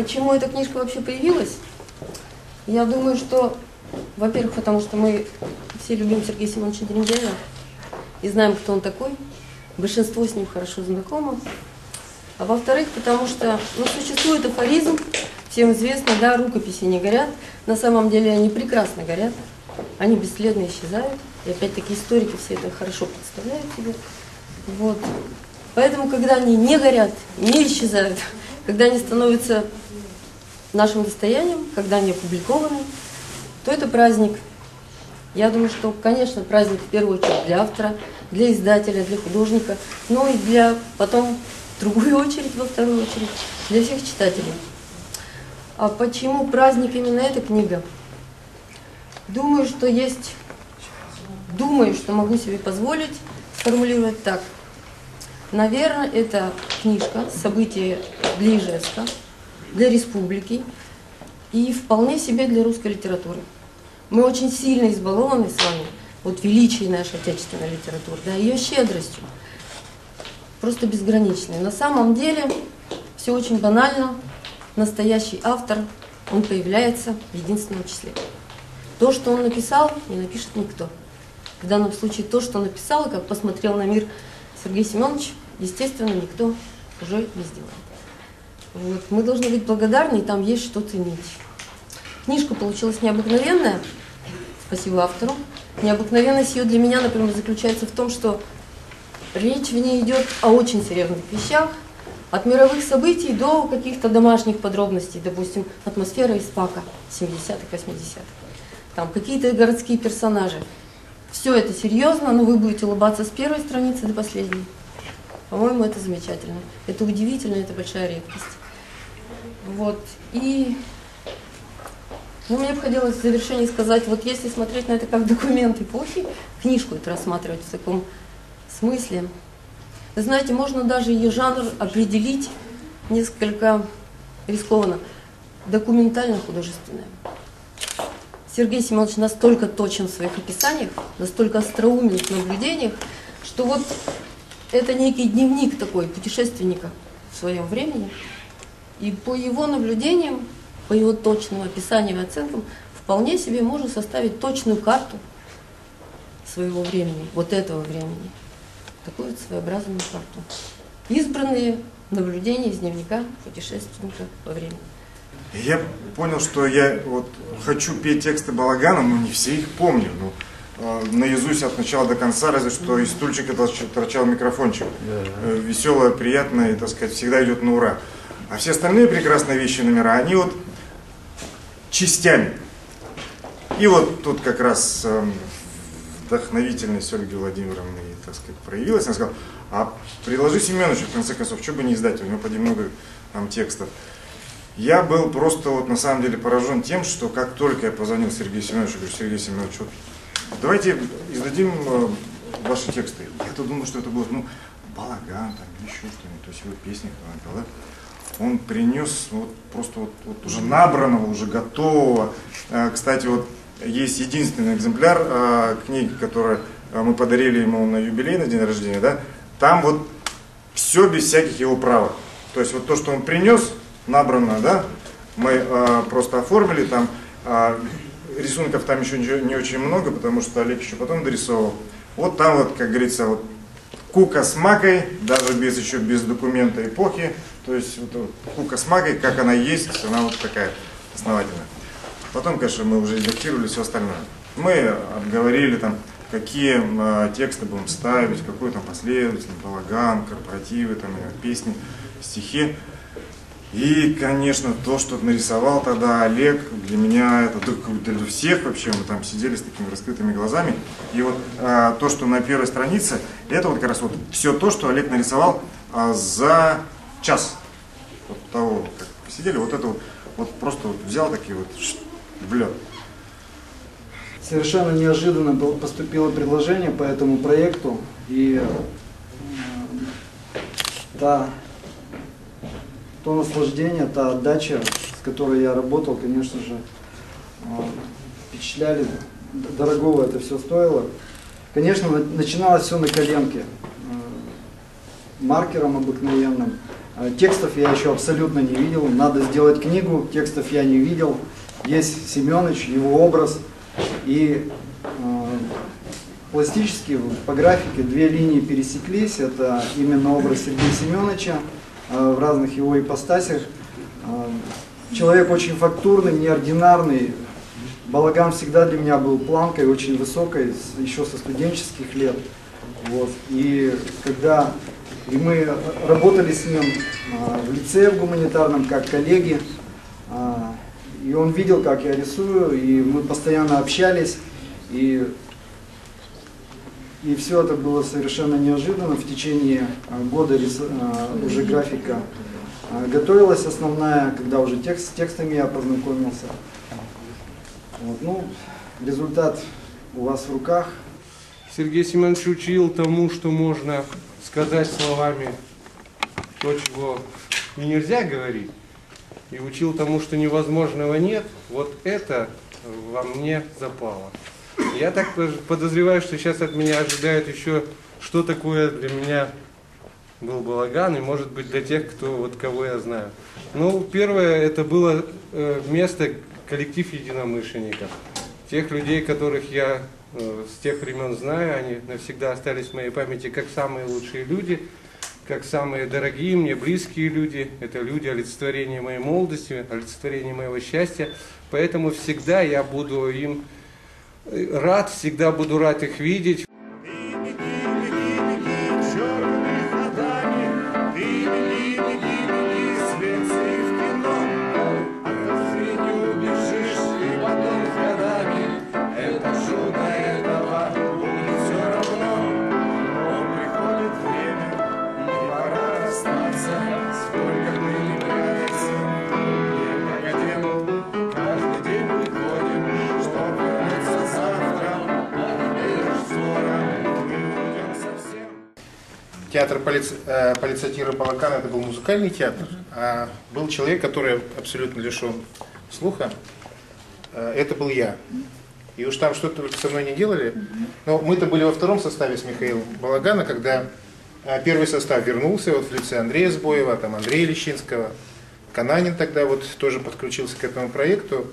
почему эта книжка вообще появилась? Я думаю, что, во-первых, потому что мы все любим Сергея Семеновича Дерендяева и знаем, кто он такой. Большинство с ним хорошо знакомо. А во-вторых, потому что существует афоризм, всем известно, да, рукописи не горят. На самом деле они прекрасно горят, они бесследно исчезают. И опять-таки историки все это хорошо представляют себе. Вот. Поэтому, когда они не горят, не исчезают, когда они становятся нашим достоянием, когда они опубликованы, то это праздник. Я думаю, что, конечно, праздник в первую очередь для автора, для издателя, для художника, но и для потом, в другую очередь, во вторую очередь, для всех читателей. А почему праздник именно эта книга? Думаю, что могу себе позволить сформулировать так. Наверное, это книжка, событие для Ижевска, для республики и вполне себе для русской литературы. Мы очень сильно избалованы с вами величием нашей отечественной литературы, да, ее щедростью, просто безграничной. На самом деле все очень банально. Настоящий автор, он появляется в единственном числе. То, что он написал, не напишет никто. В данном случае то, что написал, как посмотрел на мир Сергей Семенович, естественно, никто уже не сделает. Мы должны быть благодарны, и там есть что ценить. Книжка получилась необыкновенная, спасибо автору. Необыкновенность ее для меня, например, заключается в том, что речь в ней идет о очень серьезных вещах, от мировых событий до каких-то домашних подробностей, допустим, атмосфера из ПАКа 70-х, 80-х. Там какие-то городские персонажи. Все это серьезно, но вы будете улыбаться с первой страницы до последней. По-моему, это замечательно. Это удивительно, это большая редкость. И мне бы хотелось в завершении сказать, если смотреть на это как документ эпохи, книжку это рассматривать в таком смысле, знаете, можно даже ее жанр определить несколько рискованно. Документально-художественное. Сергей Семенович настолько точен в своих описаниях, настолько остроумен в наблюдениях, что это некий дневник такой путешественника в своем времени. И по его наблюдениям, по его точным описаниям и оценкам, вполне себе можно составить точную карту своего времени, этого времени. Такую своеобразную карту. Избранные наблюдения из дневника путешественника во времени. Я понял, что я хочу петь тексты Балагана, но не все их помню. Наизусть от начала до конца, разве что из стульчика торчал микрофончик. Веселое, приятное, так сказать, всегда идет на ура. А все остальные прекрасные вещи, номера, они частями. И тут как раз вдохновительность Ольги Владимировны, так сказать, проявилась. Она сказала, а предложи Семеновичу, в конце концов, что бы не издать, у него поди много там текстов. Я был просто на самом деле поражен тем, что как только я позвонил Сергею Семеновичу, говорю, Сергей Семенович, давайте издадим ваши тексты. Я-то думал, что это будет, Балаган, еще что-нибудь, то есть его песни, да? Он принес просто уже набранного, уже готового. Кстати, есть единственный экземпляр книги, который мы подарили ему на юбилей, на день рождения, да? Там все без всяких его правок. То есть то, что он принес, набрано, да, мы просто оформили, там рисунков там еще не очень много, потому что Олег еще потом дорисовал. Там как говорится, кука с макой, даже без документа эпохи, то есть кука с макой, как она есть, она такая основательная. Потом, конечно, мы уже редактировали все остальное. Мы обговорили какие тексты будем ставить, какой последовательность, Балаган, корпоративы, песни, стихи. И, конечно, то, что нарисовал тогда Олег, для меня, это для всех вообще, мы там сидели с такими раскрытыми глазами. И то, что на первой странице, это как раз все то, что Олег нарисовал за час. Того, как посидели, это просто взял такие в лед. Совершенно неожиданно поступило предложение по этому проекту, и то наслаждение, та отдача, с которой я работал, конечно же, впечатляли, дорогого это все стоило. Конечно, начиналось все на коленке, маркером обыкновенным, Текстов я еще абсолютно не видел. Надо сделать книгу, текстов я не видел. Есть Семенович, его образ. И пластически по графике две линии пересеклись. Это именно образ Сергея Семеновича в разных его ипостасях. Человек очень фактурный, неординарный. Балаган всегда для меня был планкой очень высокой, еще со студенческих лет. Вот. И когда мы работали с ним в лицее в гуманитарном, как коллеги, и он видел, как я рисую, и мы постоянно общались, и все это было совершенно неожиданно. В течение года уже графика готовилась основная, когда уже с текстами я познакомился. Вот. Ну, результат у вас в руках. Сергей Семенович учил тому, что можно сказать словами то, чего и нельзя говорить, и учил тому, что невозможного нет. Вот это во мне запало. Я так подозреваю, что сейчас от меня ожидают еще, что такое для меня был балаган, и может быть для тех, кого я знаю. Ну, первое, это было место, коллектив единомышленников. Тех людей, которых я с тех времен знаю, они навсегда остались в моей памяти как самые лучшие люди, как самые дорогие мне, близкие люди. Это люди олицетворения моей молодости, олицетворения моего счастья. Поэтому всегда я буду им рад, всегда буду рад их видеть. Театр полицатира Балагана — это был музыкальный театр, а был человек, который абсолютно лишен слуха. Это был я. И уж там что-то со мной не делали. Но мы-то были во втором составе с Михаилом Балагана, когда первый состав вернулся вот в лице Андрея Сбоева, там Андрея Лещинского, Кананин тогда вот тоже подключился к этому проекту.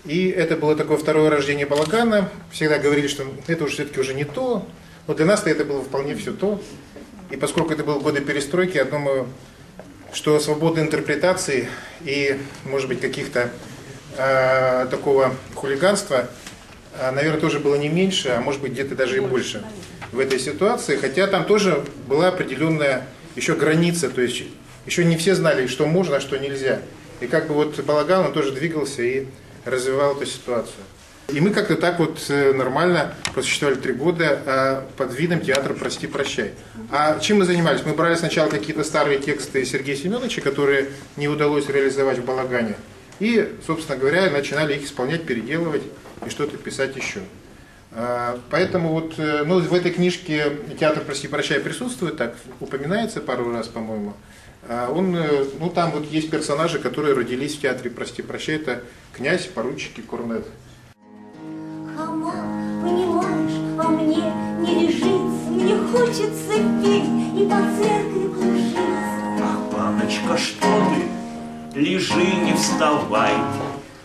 И это было такое второе рождение Балагана. Всегда говорили, что это уже все-таки уже не то. Но для нас-то это было вполне все то. И поскольку это были годы перестройки, я думаю, что свободы интерпретации и, может быть, каких-то такого хулиганства, наверное, тоже было не меньше, а может быть, где-то даже и больше в этой ситуации. Хотя там тоже была определенная еще граница, то есть еще не все знали, что можно, а что нельзя. И как бы вот Балаган, он тоже двигался и развивал эту ситуацию. И мы как-то так вот нормально просуществовали 3 года под видом театра «Прости, прощай». А чем мы занимались? Мы брали сначала какие-то старые тексты Сергея Семеновича, которые не удалось реализовать в Балагане. И, собственно говоря, начинали их исполнять, переделывать и что-то писать еще. Поэтому вот, ну, в этой книжке театр «Прости, прощай» присутствует, так упоминается пару раз, по-моему. Ну, там вот есть персонажи, которые родились в театре «Прости, прощай». Это князь, поручик и корнет. Понимаешь, а мне не лежится, мне хочется петь и по церкви кружиться. Ах, паночка, что ты? Лежи, не вставай.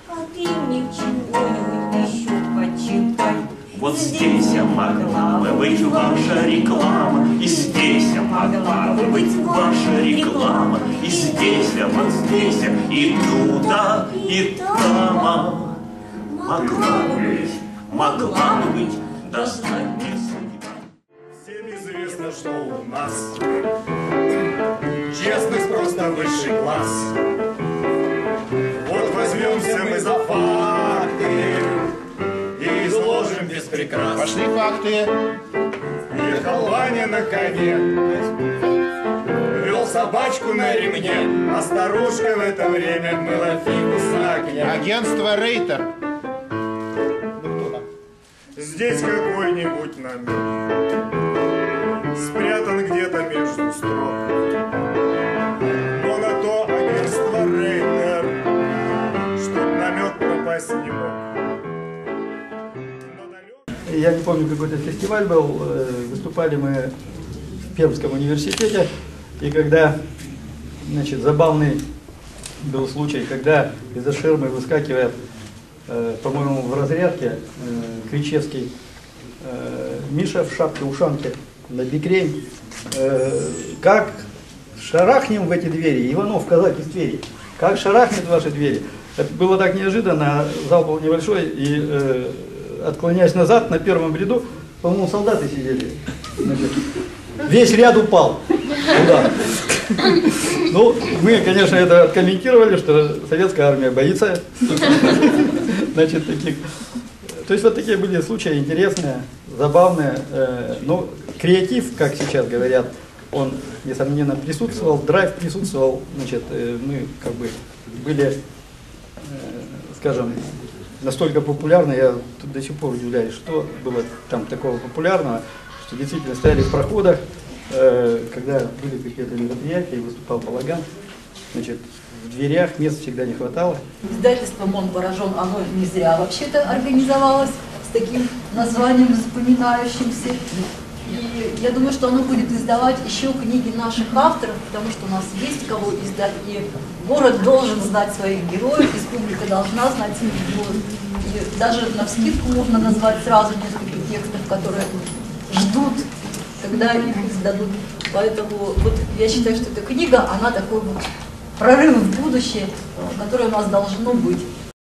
А ты мне чего-нибудь еще почитай. Вот здесь я могла бы быть ваша реклама, и здесь я могла бы быть ваша реклама, и здесь я, вот здесь я, и туда, и там. Могла бы быть, достать не судьба. Всем известно, что у нас честность просто высший класс. Вот возьмемся мы за факты и изложим без прикрас. Пошли факты. Ехал Ваня на коне, вел собачку на ремне, а старушка в это время мыла фикус на окне. Агентство «Рейтер». Здесь какой-нибудь намек спрятан где-то между строк, но на то агентство Рейтер, чтоб намек пропасть не мог. Я не помню, какой-то фестиваль был, выступали мы в Пермском университете, и когда значит, забавный был случай, когда из-за ширмы выскакивает, по-моему, в разрядке Кричевский Миша в шапке-ушанке на бикрень. Как шарахнем в эти двери, Иванов, казак из Твери, как шарахнет в ваши двери. Это было так неожиданно, зал был небольшой, и отклоняясь назад, на первом ряду, по-моему, солдаты сидели. Значит, весь ряд упал туда. Ну, мы, конечно, это откомментировали, что советская армия боится, значит, таких. То есть вот такие были случаи интересные, забавные. Но креатив, как сейчас говорят, он, несомненно, присутствовал, драйв присутствовал. Значит, мы как бы были, скажем, настолько популярны, я до сих пор удивляюсь, что было там такого популярного, что действительно стояли в проходах, когда были какие-то мероприятия, и выступал Балаган, значит, в дверях мест всегда не хватало. Издательство «Монпаражон», оно не зря вообще-то организовалось с таким названием запоминающимся. И я думаю, что оно будет издавать еще книги наших авторов, потому что у нас есть кого издать, и город должен знать своих героев, республика должна знать своих героев. И даже навскидку можно назвать сразу несколько текстов, которые ждут, когда их издадут. Поэтому вот я считаю, что эта книга, она такой вот прорыв в будущее, которое у нас должно быть.